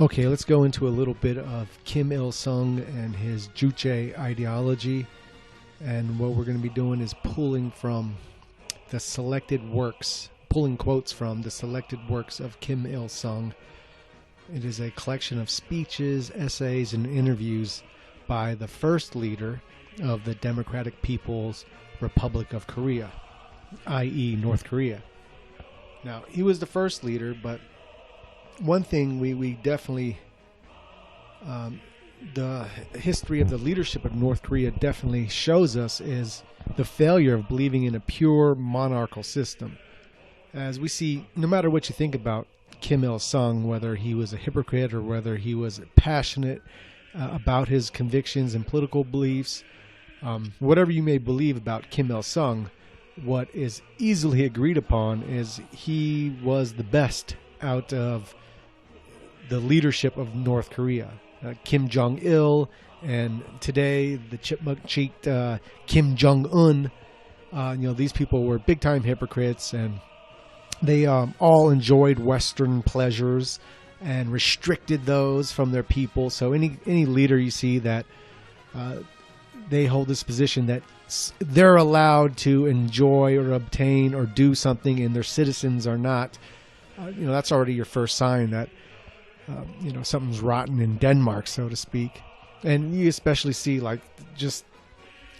Okay, let's go into a little bit of Kim Il-sung and his Juche ideology. And what we're going to be doing is pulling quotes from the selected works of Kim Il-sung. It is a collection of speeches, essays, and interviews by the first leader of the Democratic People's Republic of Korea, i.e. North Korea. Now, he was the first leader, but one thing we definitely, the history of the leadership of North Korea definitely shows us is the failure of believing in a pure monarchical system. As we see, no matter what you think about Kim Il-sung, whether he was a hypocrite or whether he was passionate about his convictions and political beliefs, whatever you may believe about Kim Il-sung, what is easily agreed upon is he was the best out of the leadership of North Korea. Kim Jong-il and today the chipmunk-cheeked Kim Jong-un, these people were big-time hypocrites, and they all enjoyed Western pleasures and restricted those from their people. So any leader you see that they hold this position that they're allowed to enjoy or obtain or do something and their citizens are not, that's already your first sign that something's rotten in Denmark, so to speak. And you especially see like just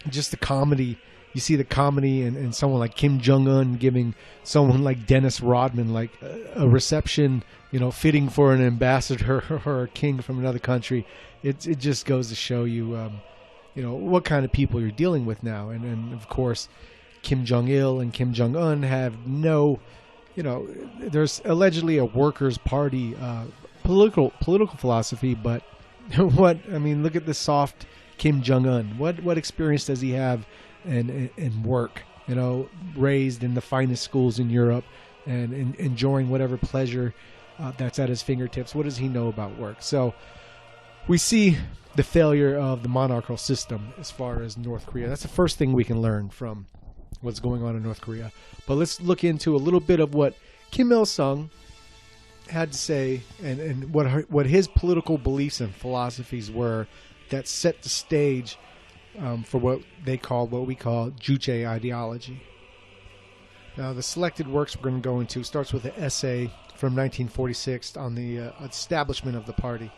the comedy. You see the comedy in someone like Kim Jong-un giving someone like Dennis Rodman like a reception, fitting for an ambassador or a king from another country. It just goes to show you, what kind of people you're dealing with now. And of course, Kim Jong-il and Kim Jong-un have no, there's allegedly a Workers' Party political philosophy, but look at the soft Kim Jong-un. What experience does he have in work? Raised in the finest schools in Europe and enjoying whatever pleasure that's at his fingertips. What does he know about work? So we see the failure of the monarchical system as far as North Korea. That's the first thing we can learn from what's going on in North Korea. But let's look into a little bit of what Kim Il-sung had to say and what his political beliefs and philosophies were that set the stage for what we call Juche Ideology. Now, the selected works we're going to go into starts with an essay from 1946 on the establishment of the party.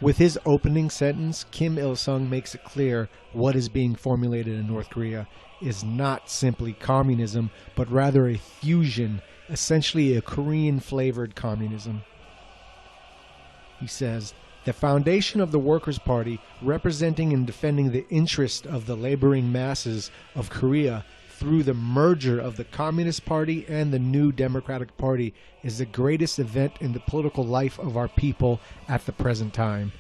With his opening sentence, Kim Il-sung makes it clear what is being formulated in North Korea is not simply communism, but rather a fusion, essentially a Korean-flavored communism. He says, the foundation of the Workers' Party, representing and defending the interest of the laboring masses of Korea through the merger of the Communist Party and the new Democratic Party, is the greatest event in the political life of our people at the present time.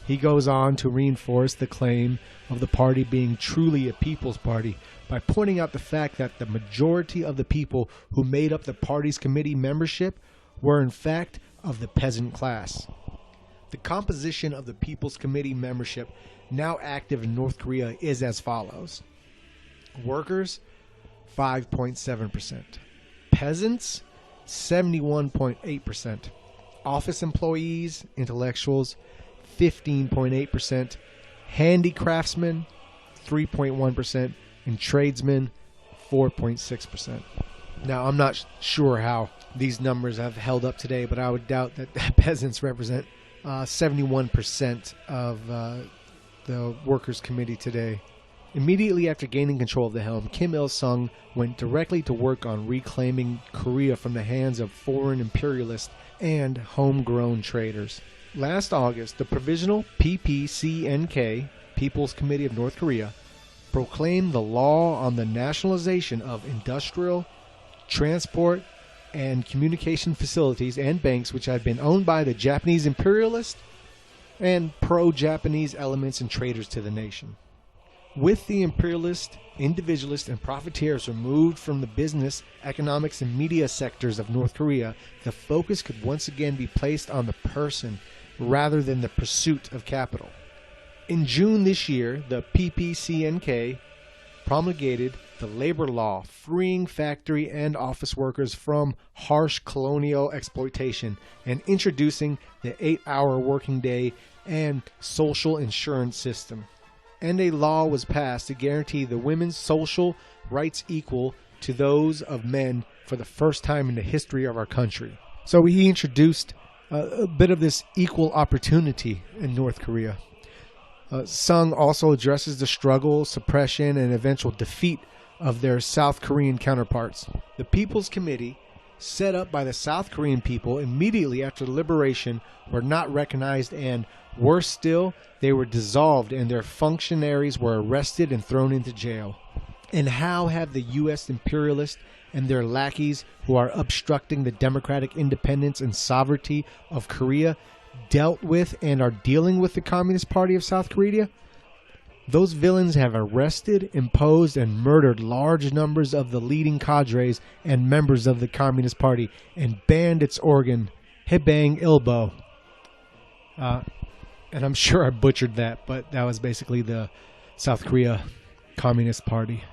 He goes on to reinforce the claim of the party being truly a people's party by pointing out the fact that the majority of the people who made up the party's committee membership were in fact of the peasant class. The composition of the People's Committee membership now active in North Korea is as follows. Workers, 5.7%. Peasants, 71.8%. Office employees, intellectuals, 15.8%. Handicraftsmen, 3.1%. And tradesmen, 4.6%. Now, I'm not sure how these numbers have held up today, but I would doubt that peasants represent 71% of the Workers' Committee today. Immediately after gaining control of the helm, Kim Il-sung went directly to work on reclaiming Korea from the hands of foreign imperialists and homegrown traders. Last August, the Provisional PPCNK, People's Committee of North Korea, proclaimed the law on the nationalization of industrial, transport, and communication facilities and banks which had been owned by the Japanese imperialists and pro-Japanese elements and traders to the nation. With the imperialist, individualist, and profiteers removed from the business, economics, and media sectors of North Korea, the focus could once again be placed on the person rather than the pursuit of capital. In June this year, the PPCNK promulgated the labor law, freeing factory and office workers from harsh colonial exploitation, and introducing the 8-hour working day and social insurance system. And a law was passed to guarantee the women's social rights equal to those of men for the first time in the history of our country. So he introduced a bit of this equal opportunity in North Korea. Sung also addresses the struggle, suppression, and eventual defeat of their South Korean counterparts. The People's Committee, set up by the South Korean people immediately after the liberation, were not recognized, and worse still, they were dissolved and their functionaries were arrested and thrown into jail. And how have the U.S. imperialists and their lackeys who are obstructing the democratic independence and sovereignty of Korea dealt with and are dealing with the Communist Party of South Korea? Those villains have arrested, imposed, and murdered large numbers of the leading cadres and members of the Communist Party and banned its organ, Haebang Ilbo. And I'm sure I butchered that, but that was basically the South Korea Communist Party.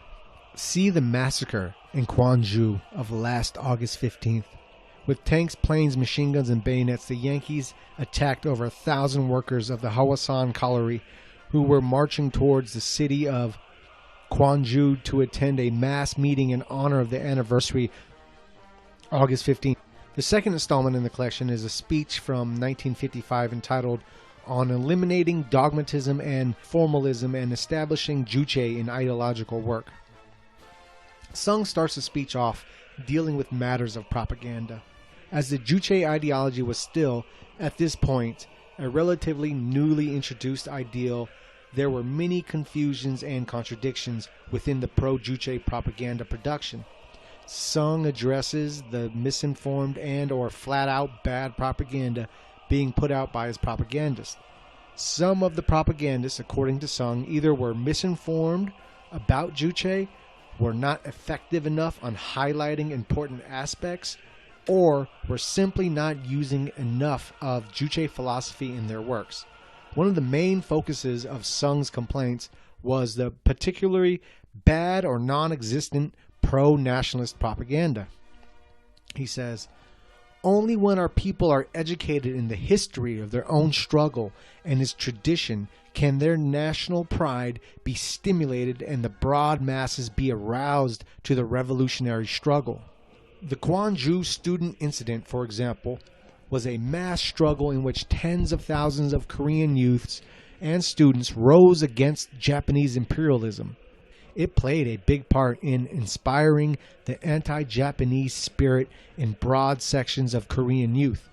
See the massacre in Gwangju of last August 15th. With tanks, planes, machine guns, and bayonets, the Yankees attacked over 1,000 workers of the Hwasan Colliery who were marching towards the city of Gwangju to attend a mass meeting in honor of the anniversary, August 15th. The second installment in the collection is a speech from 1955 entitled On Eliminating Dogmatism and Formalism and Establishing Juche in Ideological Work. Sung starts the speech off dealing with matters of propaganda, as the Juche ideology was still, at this point, a relatively newly introduced ideal. There were many confusions and contradictions within the pro-Juche propaganda production. Sung addresses the misinformed and or flat-out bad propaganda being put out by his propagandists. Some of the propagandists, according to Sung, either were misinformed about Juche, were not effective enough on highlighting important aspects, or were simply not using enough of Juche philosophy in their works. One of the main focuses of Sung's complaints was the particularly bad or non-existent pro-nationalist propaganda. He says, only when our people are educated in the history of their own struggle and its tradition can their national pride be stimulated and the broad masses be aroused to the revolutionary struggle. The Gwangju student incident, for example, was a mass struggle in which tens of thousands of Korean youths and students rose against Japanese imperialism. It played a big part in inspiring the anti-Japanese spirit in broad sections of Korean youth.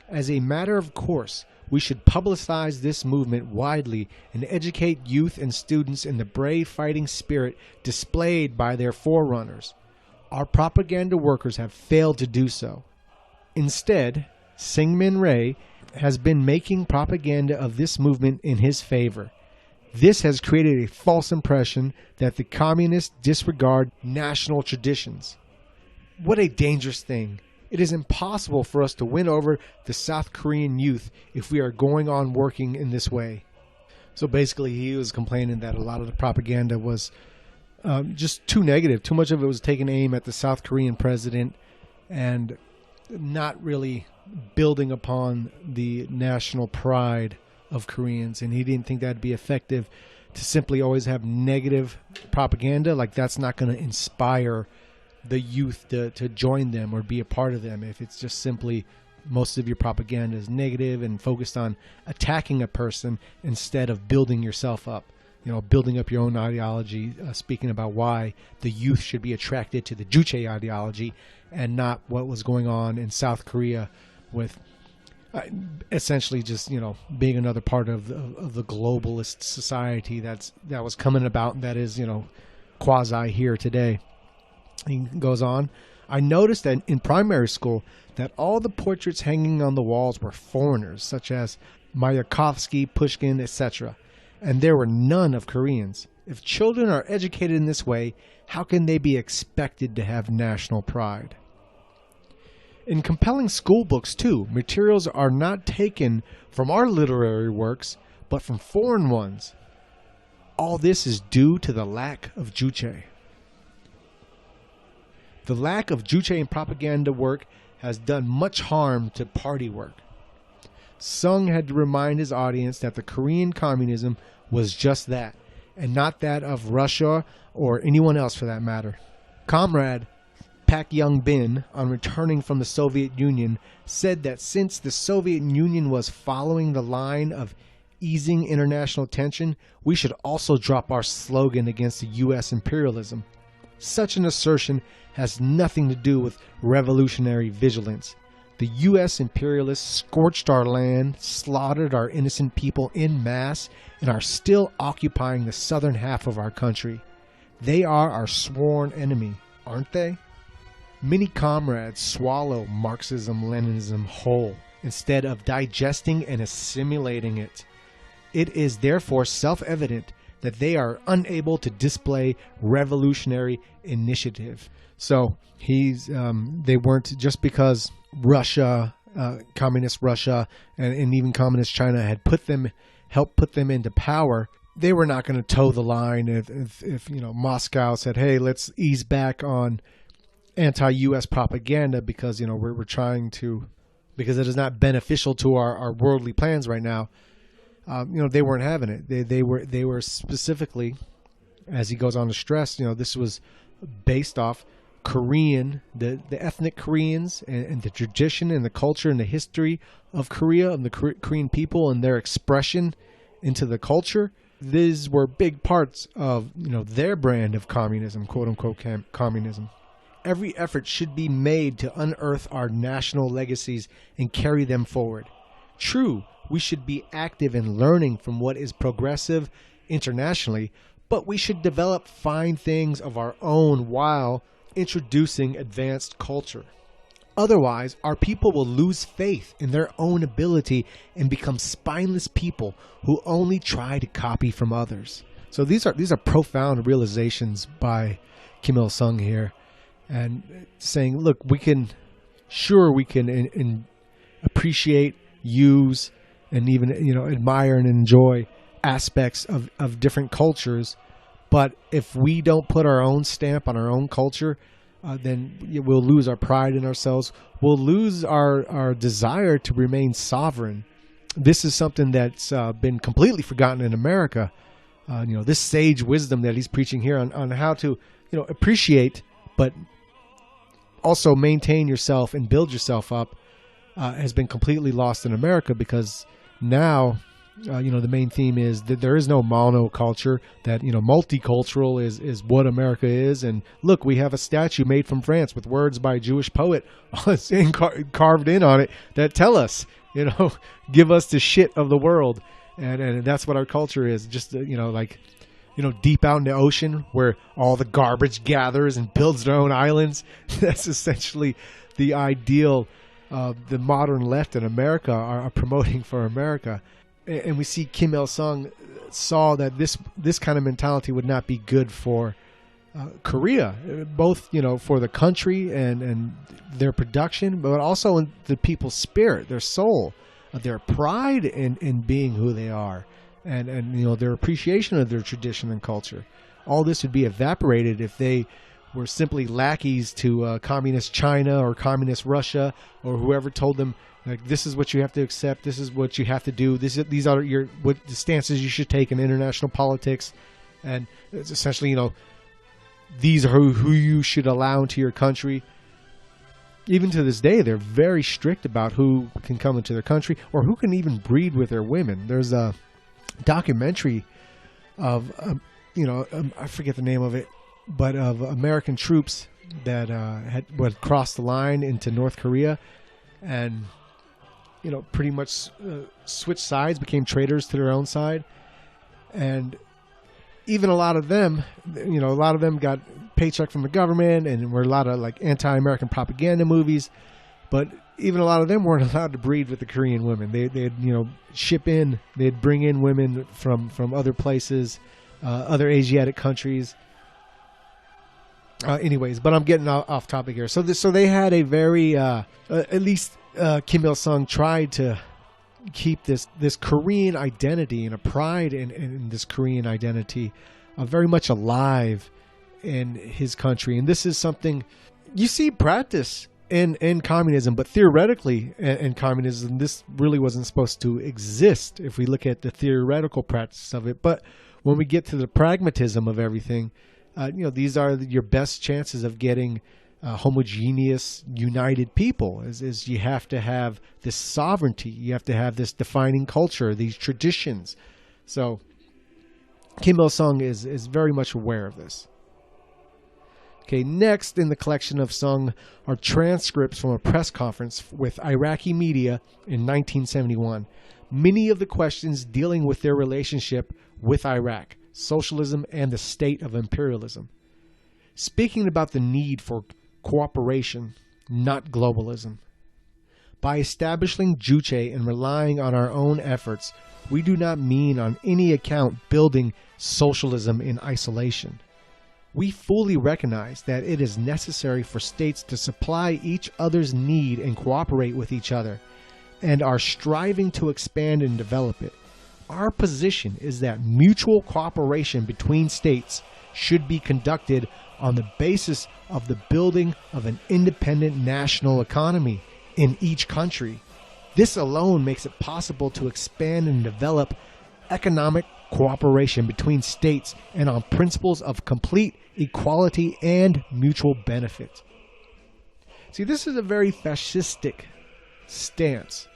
As a matter of course, we should publicize this movement widely and educate youth and students in the brave fighting spirit displayed by their forerunners. Our propaganda workers have failed to do so. Instead, Syngman Rhee has been making propaganda of this movement in his favor. This has created a false impression that the communists disregard national traditions. What a dangerous thing. It is impossible for us to win over the South Korean youth if we are going on working in this way. So basically he was complaining that a lot of the propaganda was just too negative. Too much of it was taking aim at the South Korean president and not really building upon the national pride of Koreans. And he didn't think that'd be effective to simply always have negative propaganda. Like, that's not going to inspire the youth to join them or be a part of them. If it's just simply most of your propaganda is negative and focused on attacking a person instead of building yourself up, you know, building up your own ideology, speaking about why the youth should be attracted to the Juche ideology and not what was going on in South Korea with essentially just, you know, being another part of the globalist society that was coming about, that is, you know, quasi here today. He goes on, I noticed that in primary school that all the portraits hanging on the walls were foreigners, such as Mayakovsky, Pushkin, etc., and there were none of Koreans. If children are educated in this way, how can they be expected to have national pride? In compelling school books, too, materials are not taken from our literary works, but from foreign ones. All this is due to the lack of Juche. The lack of Juche and propaganda work has done much harm to party work. Sung had to remind his audience that the Korean communism was just that, and not that of Russia or anyone else for that matter. Comrade Pak Young Bin, on returning from the Soviet Union, said that since the Soviet Union was following the line of easing international tension, we should also drop our slogan against the U.S. imperialism. Such an assertion has nothing to do with revolutionary vigilance. The U.S. imperialists scorched our land, slaughtered our innocent people en masse, and are still occupying the southern half of our country. They are our sworn enemy, aren't they? Many comrades swallow Marxism-Leninism whole instead of digesting and assimilating it. It is therefore self-evident that they are unable to display revolutionary initiative. So they weren't, just because Russia, communist Russia, and even communist China had helped put them into power, they were not going to toe the line if Moscow said, hey, let's ease back on anti-U.S. propaganda because we're trying to, because it is not beneficial to our worldly plans right now. They weren't having it. They were specifically, as he goes on to stress, this was based off Korean, the ethnic Koreans and the tradition and the culture and the history of Korea and the Korean people and their expression into the culture. These were big parts of their brand of communism, quote unquote communism. Every effort should be made to unearth our national legacies and carry them forward. True, we should be active in learning from what is progressive internationally, but we should develop fine things of our own while introducing advanced culture. Otherwise, our people will lose faith in their own ability and become spineless people who only try to copy from others. So these are profound realizations by Kim Il-sung here, and saying, look, we can appreciate, use, and even admire and enjoy aspects of different cultures, but if we don't put our own stamp on our own culture, then we'll lose our pride in ourselves. We'll lose our desire to remain sovereign. This is something that's been completely forgotten in America. This sage wisdom that he's preaching here on how to appreciate, but also maintain yourself and build yourself up, has been completely lost in America, because now the main theme is that there is no monoculture, that multicultural is what America is. And look, we have a statue made from France with words by a Jewish poet carved in on it that tell us, give us the shit of the world, and that's what our culture is. Just deep out in the ocean where all the garbage gathers and builds their own islands. That's essentially the ideal the modern left in America are promoting for America. And we see Kim Il-sung saw that this kind of mentality would not be good for Korea, both for the country and their production, but also in the people's spirit, their soul, their pride in being who they are, and their appreciation of their tradition and culture. All this would be evaporated if they were simply lackeys to communist China or communist Russia, or whoever told them, like, this is what you have to accept, this is what you have to do, these are the stances you should take in international politics, and it's essentially these are who you should allow into your country. Even to this day, they're very strict about who can come into their country or who can even breed with their women. There's a documentary of I forget the name of it, but of American troops that had crossed the line into North Korea, and pretty much switched sides, became traitors to their own side. And even a lot of them got paycheck from the government, and were a lot of anti-American propaganda movies. But even a lot of them weren't allowed to breed with the Korean women. They'd ship in, they'd bring in women from other places, other Asiatic countries. Anyways, but I'm getting off topic here. So they had a very, at least Kim Il-sung tried to keep this Korean identity and a pride in this Korean identity very much alive in his country. And this is something, you see practice in communism, but theoretically in communism, this really wasn't supposed to exist if we look at the theoretical practice of it. But when we get to the pragmatism of everything, these are your best chances of getting homogeneous, united people. Is you have to have this sovereignty, you have to have this defining culture, these traditions. So Kim Il-sung is very much aware of this. Okay, next in the collection of sung are transcripts from a press conference with Iraqi media in 1971. Many of the questions dealing with their relationship with Iraq, socialism, and the state of imperialism. Speaking about the need for cooperation, not globalism. By establishing Juche and relying on our own efforts, we do not mean on any account building socialism in isolation. We fully recognize that it is necessary for states to supply each other's need and cooperate with each other, and are striving to expand and develop it. Our position is that mutual cooperation between states should be conducted on the basis of the building of an independent national economy in each country. This alone makes it possible to expand and develop economic cooperation between states and on principles of complete equality and mutual benefit. See, this is a very fascistic stance,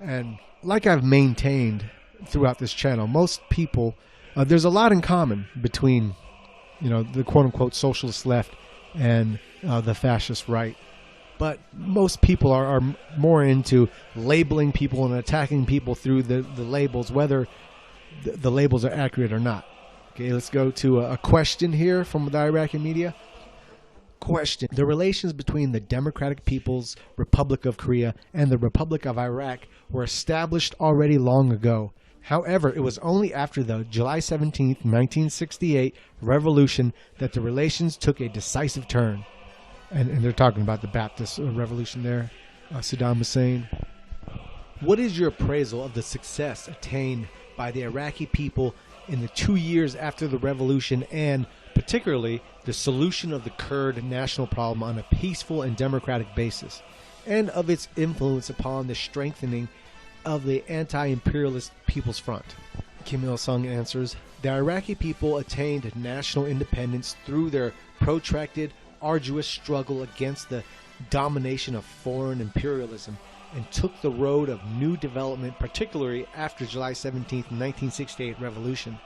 and like I've maintained throughout this channel, most people, there's a lot in common between, the quote-unquote socialist left and the fascist right. But most people are more into labeling people and attacking people through the labels, whether the labels are accurate or not. Okay, let's go to a question here from the Iraqi media. Question: the relations between the Democratic People's Republic of Korea and the Republic of Iraq were established already long ago. However, it was only after the July 17, 1968 revolution that the relations took a decisive turn. And they're talking about the Baptist revolution there, Saddam Hussein. What is your appraisal of the success attained by the Iraqi people in the 2 years after the revolution, and particularly the solution of the Kurd national problem on a peaceful and democratic basis, and of its influence upon the strengthening of the anti-imperialist People's Front? Kim Il-sung answers, the Iraqi people attained national independence through their protracted, arduous struggle against the domination of foreign imperialism, and took the road of new development, particularly after July 17, 1968 revolution.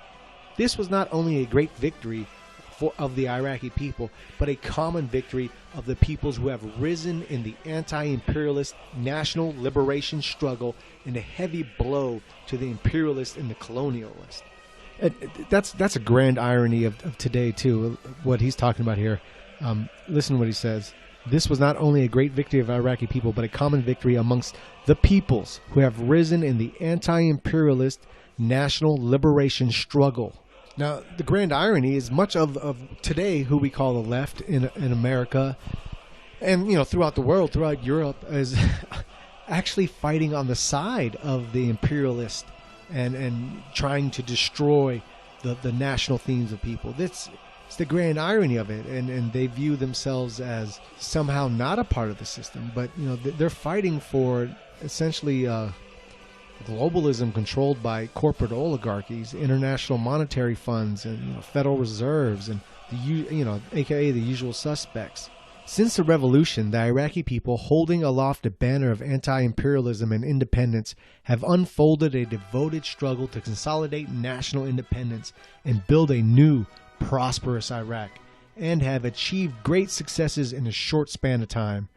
This was not only a great victory of the Iraqi people, but a common victory of the peoples who have risen in the anti-imperialist national liberation struggle, and a heavy blow to the imperialist and the colonialist. That's a grand irony of today too, what he's talking about here. Listen to what he says. This was not only a great victory of Iraqi people, but a common victory amongst the peoples who have risen in the anti-imperialist national liberation struggle. Now, the grand irony is much of today, who we call the left in America, and throughout the world, throughout Europe, is actually fighting on the side of the imperialist and trying to destroy the national themes of people. It's the grand irony of it, and they view themselves as somehow not a part of the system, but they're fighting for essentially globalism controlled by corporate oligarchies, international monetary funds, and federal reserves, and aka the usual suspects. Since the revolution, the Iraqi people, holding aloft a banner of anti-imperialism and independence, have unfolded a devoted struggle to consolidate national independence and build a new, prosperous Iraq, and have achieved great successes in a short span of time.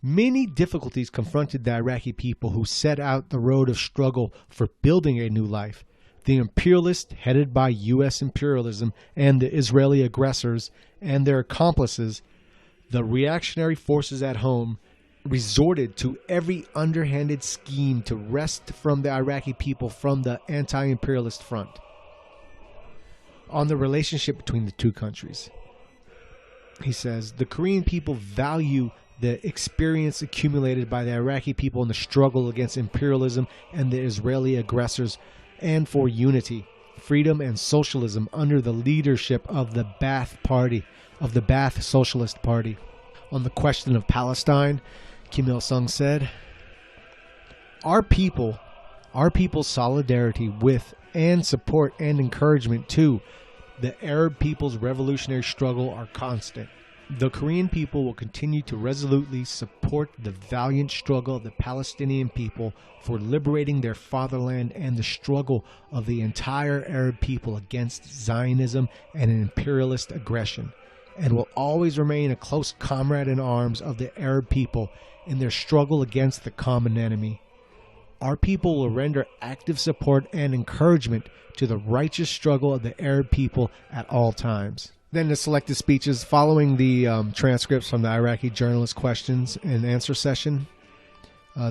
Many difficulties confronted the Iraqi people who set out the road of struggle for building a new life. The imperialists, headed by U.S. imperialism, and the Israeli aggressors and their accomplices, the reactionary forces at home, resorted to every underhanded scheme to wrest from the Iraqi people from the anti-imperialist front. On the relationship between the two countries, he says, the Korean people value the experience accumulated by the Iraqi people in the struggle against imperialism and the Israeli aggressors, and for unity, freedom, and socialism under the leadership of the Ba'ath Party, of the Ba'ath Socialist Party. On the question of Palestine, Kim Il-sung said, Our people's solidarity with and support and encouragement to the Arab people's revolutionary struggle are constant. The Korean people will continue to resolutely support the valiant struggle of the Palestinian people for liberating their fatherland and the struggle of the entire Arab people against Zionism and imperialist aggression, and will always remain a close comrade in arms of the Arab people in their struggle against the common enemy. Our people will render active support and encouragement to the righteous struggle of the Arab people at all times. Then the selected speeches following the transcripts from the Iraqi journalist questions and answer session.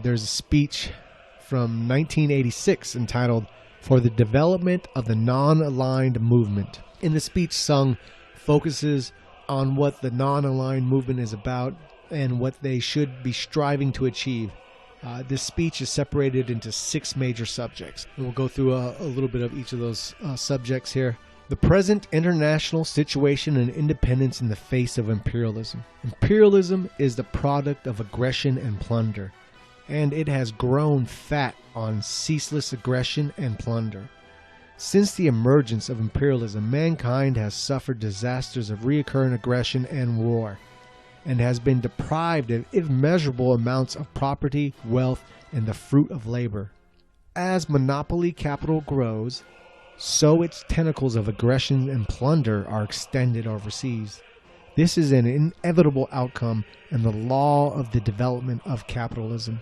There's a speech from 1986 entitled For the Development of the Non-Aligned Movement. In the speech, Sung focuses on what the non-aligned movement is about and what they should be striving to achieve. This speech is separated into 6 major subjects. And we'll go through a little bit of each of those subjects here. The present international situation and independence in the face of imperialism. Imperialism is the product of aggression and plunder, and it has grown fat on ceaseless aggression and plunder. Since the emergence of imperialism, mankind has suffered disasters of recurrent aggression and war, and has been deprived of immeasurable amounts of property, wealth, and the fruit of labor. As monopoly capital grows, so its tentacles of aggression and plunder are extended overseas. This is an inevitable outcome and the law of the development of capitalism.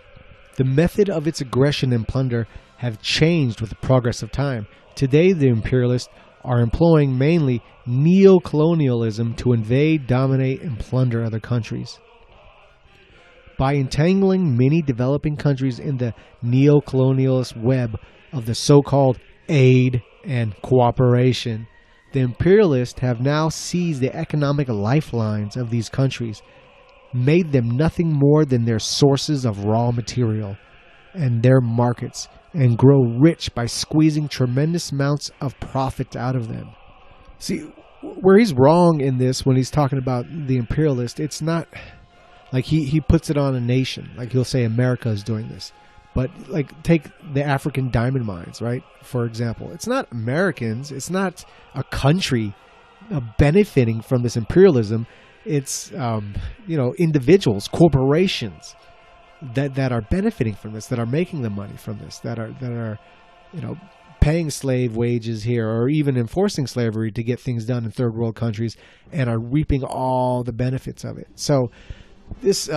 The method of its aggression and plunder have changed with the progress of time. Today, the imperialists are employing mainly neo-colonialism to invade, dominate, and plunder other countries. By entangling many developing countries in the neo-colonialist web of the so-called aid and cooperation, the imperialists have now seized the economic lifelines of these countries, made them nothing more than their sources of raw material and their markets, and grow rich by squeezing tremendous amounts of profit out of them. See, where he's wrong in this when he's talking about the imperialist, it's not like he puts it on a nation. Like he'll say America is doing this. But like take the African diamond mines, right? For example, it's not Americans, it's not a country benefiting from this imperialism. It's individuals, corporations that are benefiting from this, that are making the money from this, that are paying slave wages here, or even enforcing slavery to get things done in third world countries, and are reaping all the benefits of it. So this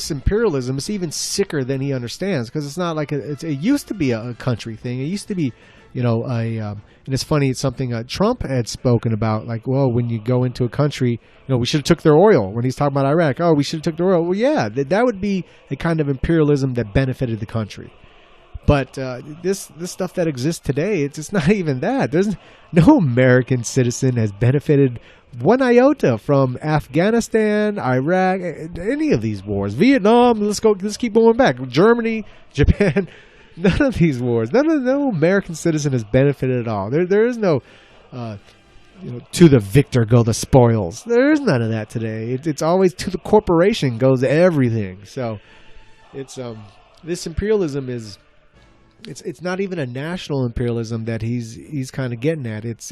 imperialism is even sicker than he understands, because it's not like it used to be a country thing. It used to be, and it's funny. It's something Trump had spoken about, like, well, when you go into a country, we should have took their oil. When he's talking about Iraq, we should have took their oil. Well, yeah, that would be a kind of imperialism that benefited the country. But this stuff that exists today, it's not even that. There's no American citizen has benefited one iota from Afghanistan, Iraq, any of these wars. Vietnam, let's keep going back. Germany, Japan, none of these wars. No American citizen has benefited at all. There is no, to the victor go the spoils. There is none of that today. It's always to the corporation goes everything. So it's this imperialism is. It's not even a national imperialism that he's kind of getting at. It's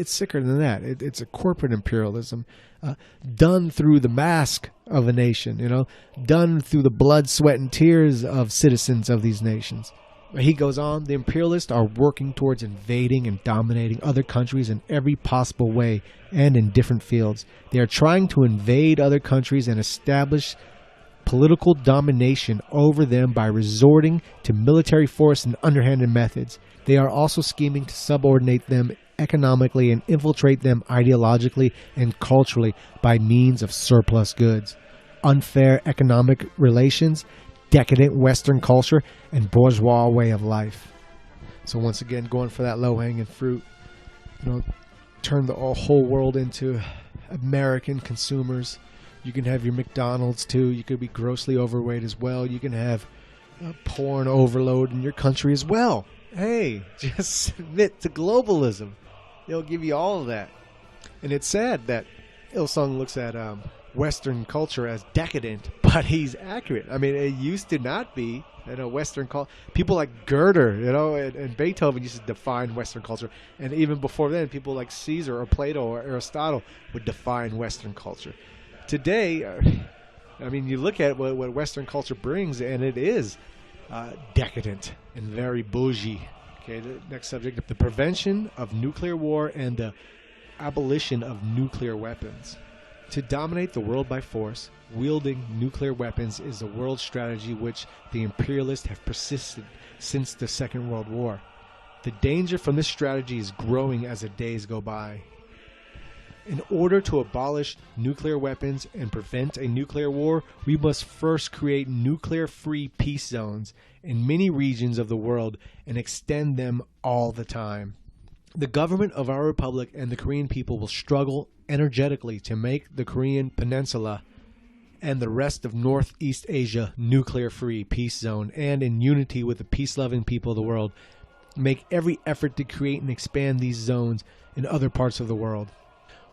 sicker than that. It's a corporate imperialism, done through the mask of a nation. Done through the blood, sweat, and tears of citizens of these nations. He goes on. The imperialists are working towards invading and dominating other countries in every possible way and in different fields. They are trying to invade other countries and establish political domination over them by resorting to military force and underhanded methods. They are also scheming to subordinate them economically and infiltrate them ideologically and culturally by means of surplus goods, unfair economic relations, decadent Western culture, and bourgeois way of life. So once again, going for that low-hanging fruit, turn the whole world into American consumers. You can have your McDonald's too. You could be grossly overweight as well. You can have porn overload in your country as well. Hey, just submit to globalism. They'll give you all of that. And it's sad that Il-sung looks at Western culture as decadent, but he's accurate. I mean, it used to not be. Western culture. People like Goethe, and Beethoven used to define Western culture, and even before then, people like Caesar or Plato or Aristotle would define Western culture. Today, I mean, you look at what Western culture brings, and it is decadent and very bougie. Okay, the next subject: the prevention of nuclear war and the abolition of nuclear weapons. To dominate the world by force, wielding nuclear weapons is a world strategy which the imperialists have persisted since the Second World War. The danger from this strategy is growing as the days go by. In order to abolish nuclear weapons and prevent a nuclear war, we must first create nuclear-free peace zones in many regions of the world and extend them all the time. The government of our republic and the Korean people will struggle energetically to make the Korean Peninsula and the rest of Northeast Asia nuclear-free peace zone, and in unity with the peace-loving people of the world, make every effort to create and expand these zones in other parts of the world.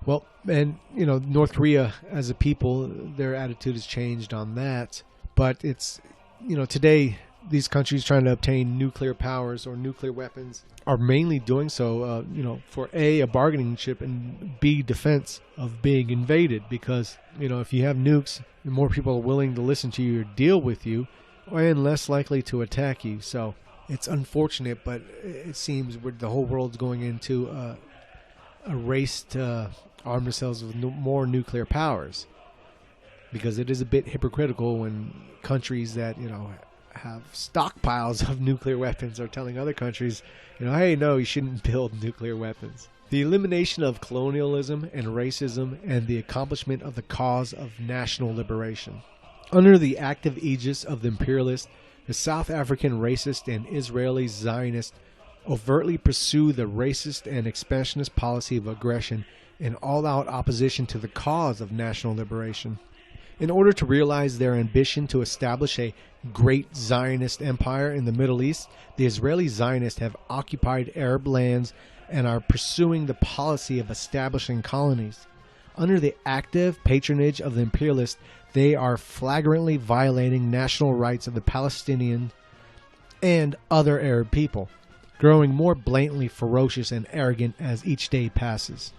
Well, and North Korea as a people, their attitude has changed on that, but it's today these countries trying to obtain nuclear powers or nuclear weapons are mainly doing so, for a bargaining chip, and B, defense of being invaded. Because if you have nukes, more people are willing to listen to you or deal with you, and less likely to attack you. So it's unfortunate, but it seems the whole world's going into a race to arm themselves with more nuclear powers, because it is a bit hypocritical when countries that have stockpiles of nuclear weapons are telling other countries, hey, no, you shouldn't build nuclear weapons. The elimination of colonialism and racism and the accomplishment of the cause of national liberation. Under the active aegis of the imperialists, the South African racist and Israeli Zionist overtly pursue the racist and expansionist policy of aggression in all-out opposition to the cause of national liberation. In order to realize their ambition to establish a great Zionist empire in the Middle East, the Israeli Zionists have occupied Arab lands and are pursuing the policy of establishing colonies. Under the active patronage of the imperialists, they are flagrantly violating national rights of the Palestinian and other Arab people, growing more blatantly ferocious and arrogant as each day passes.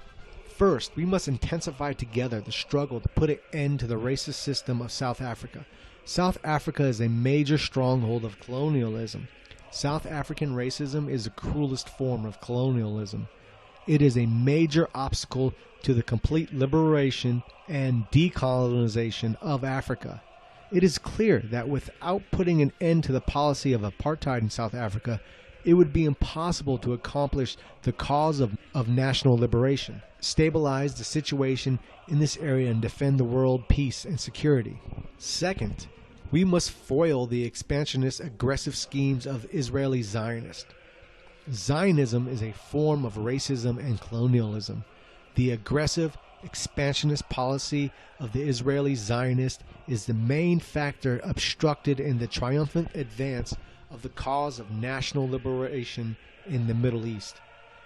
First, we must intensify together the struggle to put an end to the racist system of South Africa. South Africa is a major stronghold of colonialism. South African racism is the cruelest form of colonialism. It is a major obstacle to the complete liberation and decolonization of Africa. It is clear that without putting an end to the policy of apartheid in South Africa, it would be impossible to accomplish the cause of national liberation, stabilize the situation in this area, and defend the world peace and security. Second, we must foil the expansionist aggressive schemes of Israeli Zionists. Zionism is a form of racism and colonialism. The aggressive expansionist policy of the Israeli Zionist is the main factor obstructed in the triumphant advance of the cause of national liberation in the Middle East.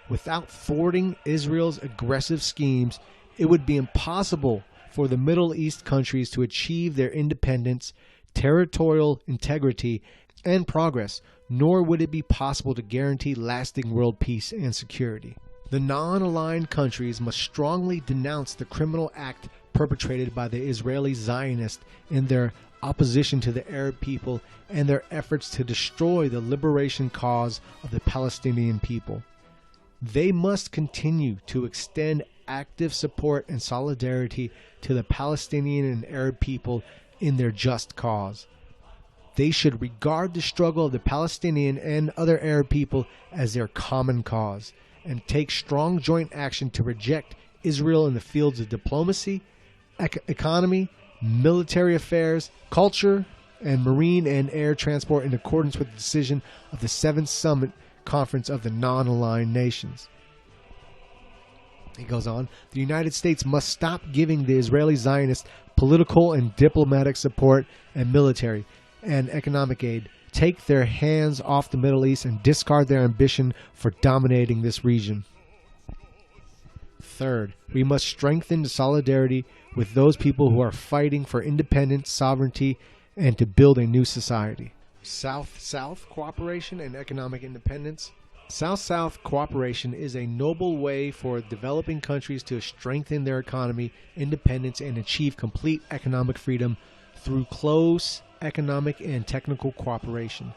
Without thwarting Israel's aggressive schemes, it would be impossible for the Middle East countries to achieve their independence, territorial integrity, and progress, nor would it be possible to guarantee lasting world peace and security. The non-aligned countries must strongly denounce the criminal act perpetrated by the Israeli Zionists in their opposition to the Arab people and their efforts to destroy the liberation cause of the Palestinian people. They must continue to extend active support and solidarity to the Palestinian and Arab people in their just cause. They should regard the struggle of the Palestinian and other Arab people as their common cause, and take strong joint action to reject Israel in the fields of diplomacy, economy, military affairs, culture, and marine and air transport in accordance with the decision of the 7th Summit Conference of the Non-Aligned Nations. He goes on, the United States must stop giving the Israeli Zionists political and diplomatic support and military and economic aid, take their hands off the Middle East, and discard their ambition for dominating this region. Third, we must strengthen the solidarity with those people who are fighting for independence, sovereignty, and to build a new society. South-South cooperation and economic independence. South-South cooperation is a noble way for developing countries to strengthen their economy, independence, and achieve complete economic freedom through close economic and technical cooperation.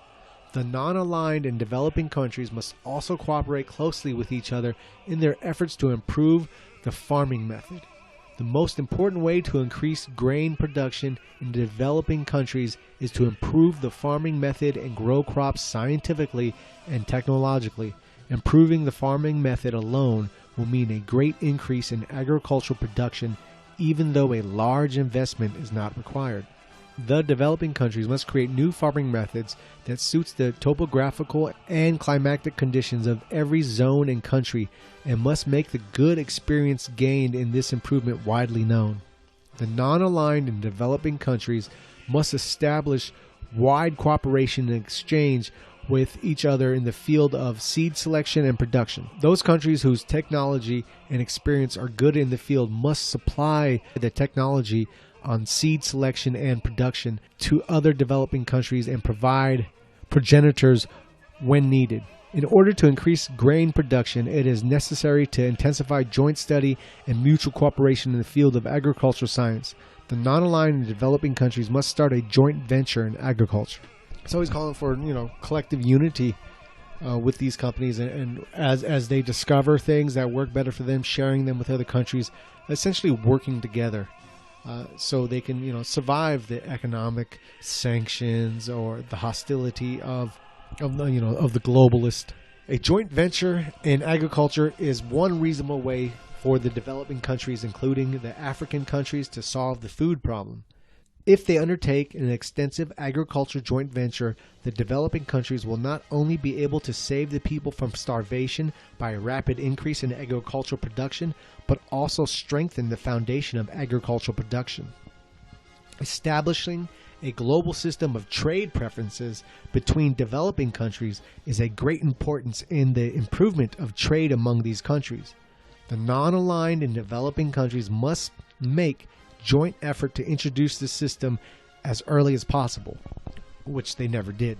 The non-aligned and developing countries must also cooperate closely with each other in their efforts to improve the farming method. The most important way to increase grain production in developing countries is to improve the farming method and grow crops scientifically and technologically. Improving the farming method alone will mean a great increase in agricultural production, even though a large investment is not required. The developing countries must create new farming methods that suits the topographical and climatic conditions of every zone and country, and must make the good experience gained in this improvement widely known. The non-aligned and developing countries must establish wide cooperation and exchange with each other in the field of seed selection and production. Those countries whose technology and experience are good in the field must supply the technology on seed selection and production to other developing countries and provide progenitors when needed. In order to increase grain production, it is necessary to intensify joint study and mutual cooperation in the field of agricultural science. The non-aligned and developing countries must start a joint venture in agriculture. So he's calling for, collective unity with these companies, and as they discover things that work better for them, sharing them with other countries, essentially working together. So they can, survive the economic sanctions or the hostility of the globalist. A joint venture in agriculture is one reasonable way for the developing countries, including the African countries, to solve the food problem. If they undertake an extensive agriculture joint venture, the developing countries will not only be able to save the people from starvation by a rapid increase in agricultural production, but also strengthen the foundation of agricultural production. Establishing a global system of trade preferences between developing countries is a great importance in the improvement of trade among these countries. The non-aligned and developing countries must make joint effort to introduce the system as early as possible, which they never did,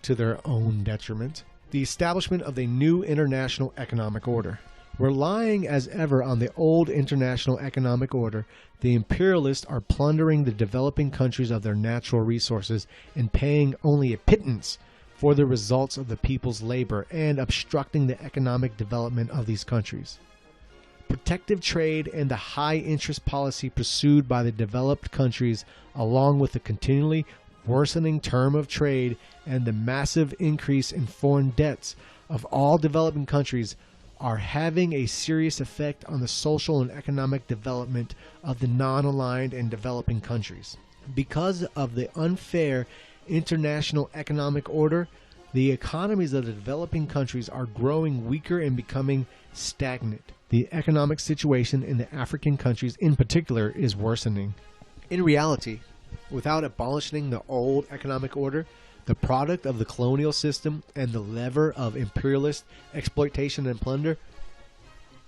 to their own detriment. The establishment of a new international economic order. Relying as ever on the old international economic order, the imperialists are plundering the developing countries of their natural resources and paying only a pittance for the results of the people's labor and obstructing the economic development of these countries. Protective trade and the high interest policy pursued by the developed countries, along with the continually worsening term of trade and the massive increase in foreign debts of all developing countries, are having a serious effect on the social and economic development of the non-aligned and developing countries. Because of the unfair international economic order, the economies of the developing countries are growing weaker and becoming stagnant. The economic situation in the African countries in particular is worsening. In reality, without abolishing the old economic order, the product of the colonial system and the lever of imperialist exploitation and plunder,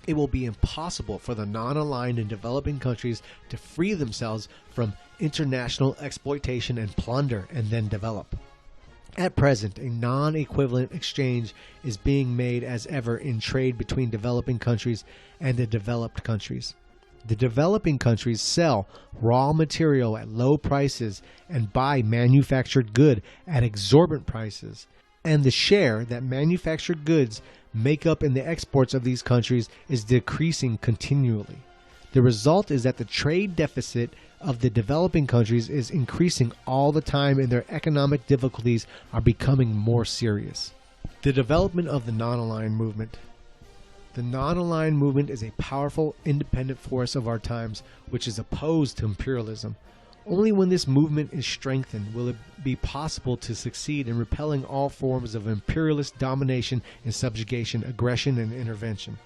it will be impossible for the non-aligned and developing countries to free themselves from international exploitation and plunder and then develop. At present, a non-equivalent exchange is being made as ever in trade between developing countries and the developed countries. The developing countries sell raw material at low prices and buy manufactured good at exorbitant prices, and the share that manufactured goods make up in the exports of these countries is decreasing continually. The result is that the trade deficit of the developing countries is increasing all the time, and their economic difficulties are becoming more serious. The development of the non-aligned movement. The non-aligned movement is a powerful, independent force of our times, which is opposed to imperialism. Only when this movement is strengthened will it be possible to succeed in repelling all forms of imperialist domination and subjugation, aggression and intervention.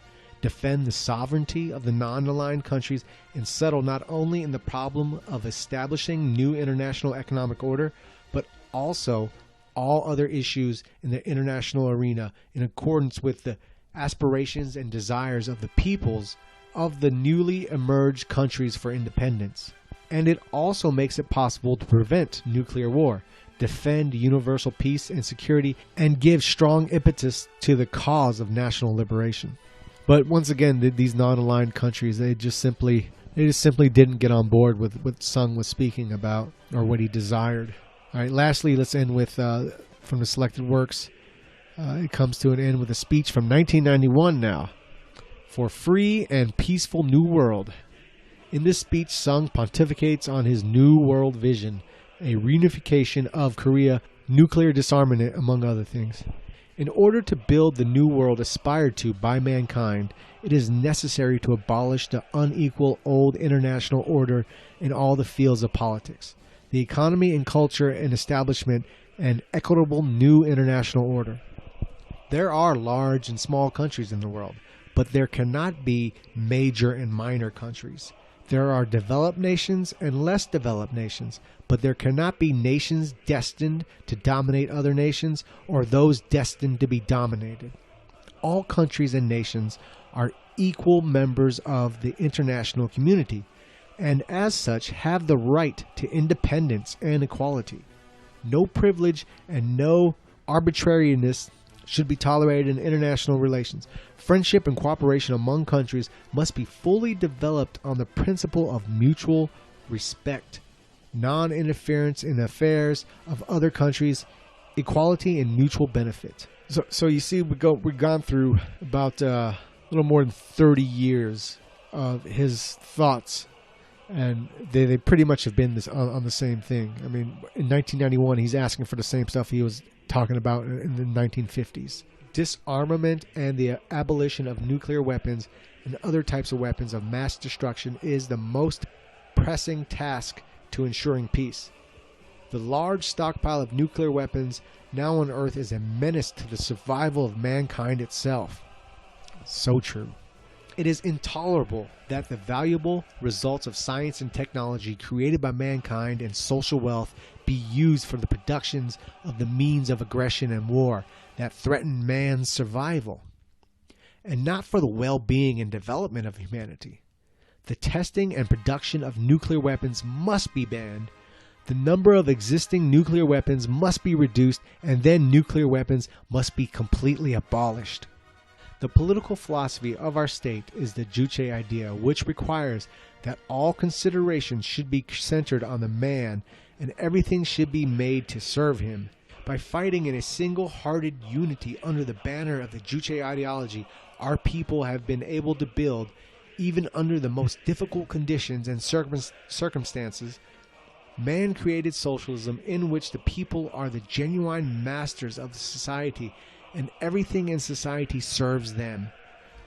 Defend the sovereignty of the non-aligned countries, and settle not only in the problem of establishing new international economic order, but also all other issues in the international arena in accordance with the aspirations and desires of the peoples of the newly emerged countries for independence. And it also makes it possible to prevent nuclear war, defend universal peace and security, and give strong impetus to the cause of national liberation. But once again, these non-aligned countries, they just simply didn't get on board with what Sung was speaking about or what he desired. All right, lastly, let's end with, from the selected works, it comes to an end with a speech from 1991 now, For Free and Peaceful New World. In this speech, Sung pontificates on his New World vision, a reunification of Korea, nuclear disarmament, among other things. In order to build the new world aspired to by mankind, it is necessary to abolish the unequal old international order in all the fields of politics, the economy and culture and establishment an equitable new international order. There are large and small countries in the world, but there cannot be major and minor countries. There are developed nations and less developed nations, but there cannot be nations destined to dominate other nations or those destined to be dominated. All countries and nations are equal members of the international community, and as such have the right to independence and equality. No privilege and no arbitrariness should be tolerated in international relations. Friendship and cooperation among countries must be fully developed on the principle of mutual respect, non-interference in affairs of other countries, equality and mutual benefit. So you see, we've gone through about a little more than 30 years of his thoughts, and they pretty much have been on the same thing. I mean, in 1991, he's asking for the same stuff he was talking about in the 1950s. Disarmament and the abolition of nuclear weapons and other types of weapons of mass destruction is the most pressing task to ensuring peace. The large stockpile of nuclear weapons now on Earth is a menace to the survival of mankind itself. So true. It is intolerable that the valuable results of science and technology created by mankind and social wealth be used for the productions of the means of aggression and war that threaten man's survival, and not for the well-being and development of humanity. The testing and production of nuclear weapons must be banned. The number of existing nuclear weapons must be reduced, and then nuclear weapons must be completely abolished. The political philosophy of our state is the Juche idea, which requires that all considerations should be centered on the man and everything should be made to serve him. By fighting in a single-hearted unity under the banner of the Juche ideology, our people have been able to build, even under the most difficult conditions and circumstances, man-created socialism in which the people are the genuine masters of the society and everything in society serves them.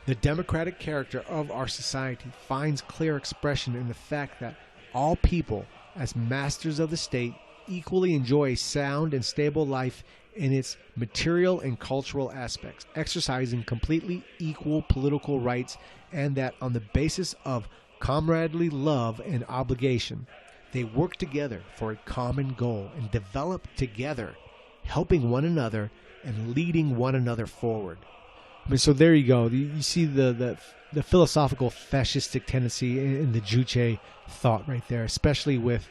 The democratic character of our society finds clear expression in the fact that all people, as masters of the state, equally enjoy a sound and stable life in its material and cultural aspects, exercising completely equal political rights, and that on the basis of comradely love and obligation, they work together for a common goal and develop together, helping one another and leading one another forward. I mean, so there you go. You see the philosophical fascistic tendency in the Juche thought right there, especially with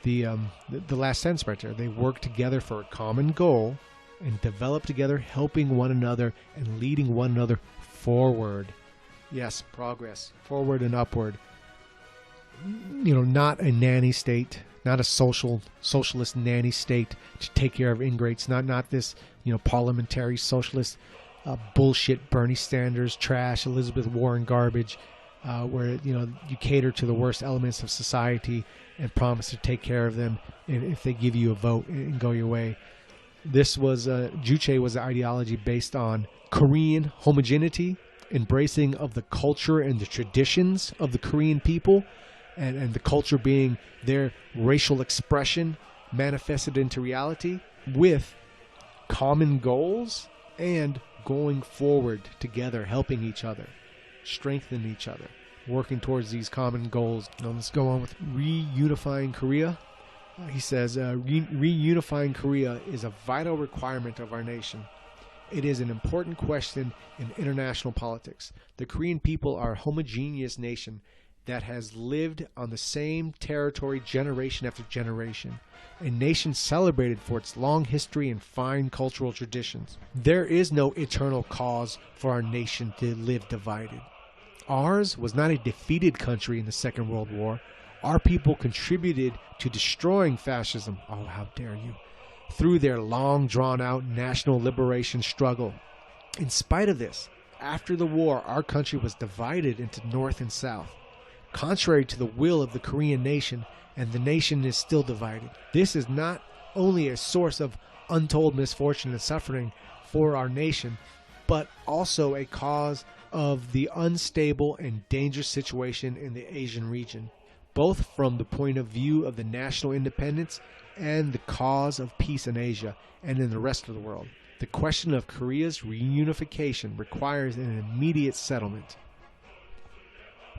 the last sentence right there. They work together for a common goal and develop together, helping one another and leading one another forward. Yes, progress, forward and upward. You know, not a nanny state, not a socialist nanny state to take care of ingrates, not this, parliamentary socialist bullshit, Bernie Sanders trash, Elizabeth Warren garbage, where you cater to the worst elements of society and promise to take care of them if they give you a vote and go your way. This was Juche was an ideology based on Korean homogeneity, embracing of the culture and the traditions of the Korean people, and the culture being their racial expression manifested into reality, with common goals and going forward together, helping each other, strengthening each other, working towards these common goals. Now let's go on with reunifying Korea. He says, reunifying Korea is a vital requirement of our nation. it is an important question in international politics. The Korean people are a homogeneous nation that has lived on the same territory generation after generation, a nation celebrated for its long history and fine cultural traditions. There is no eternal cause for our nation to live divided. Ours was not a defeated country in the Second World War. Our people contributed to destroying fascism, oh how dare you, through their long drawn-out national liberation struggle. In spite of this, after the war, our country was divided into North and South, contrary to the will of the Korean nation, and the nation is still divided. This is not only a source of untold misfortune and suffering for our nation, but also a cause of the unstable and dangerous situation in the Asian region, both from the point of view of the national independence and the cause of peace in Asia and in the rest of the world. The question of Korea's reunification requires an immediate settlement.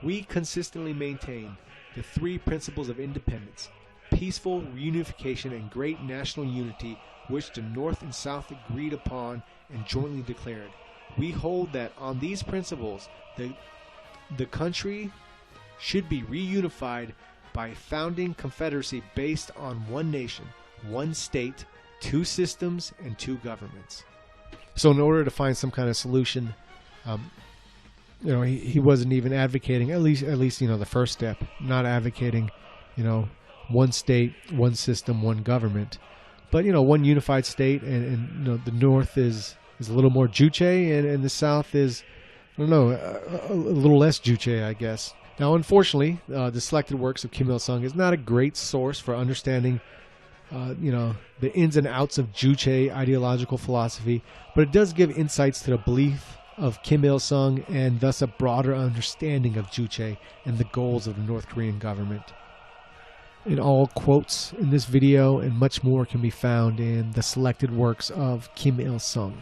We consistently maintain the three principles of independence, peaceful reunification, and great national unity, which the North and South agreed upon and jointly declared. We hold that on these principles, the country should be reunified by a founding confederacy based on one nation, one state, two systems, and two governments. So in order to find some kind of solution, he wasn't even advocating, at least the first step, not advocating, one state, one system, one government, but one unified state, and the North is a little more Juche, and the South is, a little less Juche, I guess. Now, unfortunately, the selected works of Kim Il-sung is not a great source for understanding, the ins and outs of Juche ideological philosophy, but it does give insights to the belief of Kim Il-sung and thus a broader understanding of Juche and the goals of the North Korean government. In all quotes in this video and much more can be found in the selected works of Kim Il-sung.